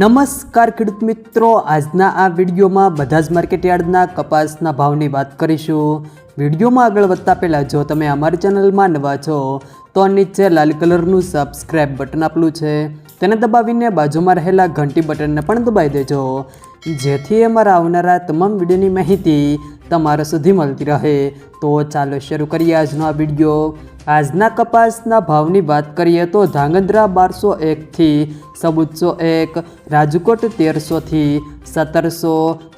નમસ્કાર ખેડૂત મિત્રો, આજના આ વિડીયોમાં બધા જ માર્કેટયાર્ડના કપાસના ભાવની વાત કરીશું। વિડીયોમાં આગળ વધતા પહેલાં જો તમે અમારી ચેનલમાં નવા છો તો નીચે લાલ કલરનું સબસ્ક્રાઇબ બટન આપેલું છે, તેને દબાવીને બાજુમાં રહેલા ઘંટી બટનને પણ દબાવી દેજો, જેથી અમારા આવનારા તમામ વિડીયોની માહિતી તમારા સુધી મળતી રહે। તો ચાલો શરૂ કરીએ આજનો આ વિડીયો। આજના કપાસના ભાવની વાત કરીએ તો ધાંગધ્રા 1201 થી 1401, રાજકોટ 1300 થી 1700,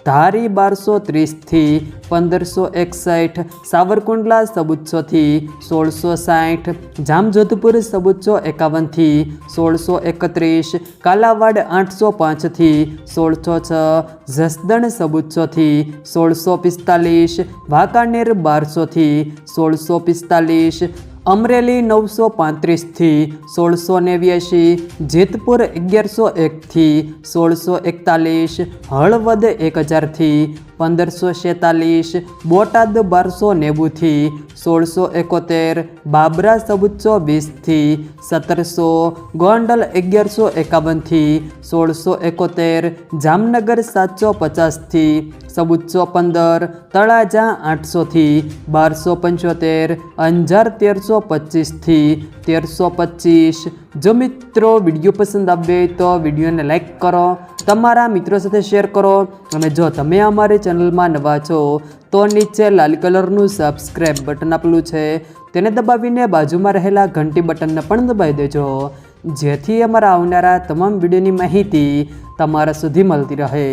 ધારી 1230 થી 1561, સાવરકુંડલા 1400 થી 1660, જામજોધપુર 1451 થી 1631, કાલાવાડ 805 થી 1606, જસદણ 1400 થી 1645, વાંકાનેર 1200 થી 1645, અમરેલી 935 થી 1689, જેતપુર 1101 થી 1641, હળવદ 1000 થી 1546, બોટાદ 1290 થી 1671, બાબરા 1420 થી 1700, ગોંડલ 1151 થી 1671, જામનગર 750 થી 1415, તળાજા 800 થી 1275, અંજાર 1325 થી 1325। જો મિત્રો વિડીયો પસંદ આવે તો વિડીયોને લાઈક કરો, તમારા મિત્રો સાથે શેર કરો, અને જો તમે અમારી ચેનલમાં નવા છો તો નીચે લાલ કલરનું સબસ્ક્રાઇબ બટન આપેલું છે, તેને દબાવીને બાજુમાં રહેલા ઘંટી બટનને પણ દબાવી દેજો, જેથી અમારા આવનારા તમામ વિડીયોની માહિતી તમારા સુધી મળતી રહે।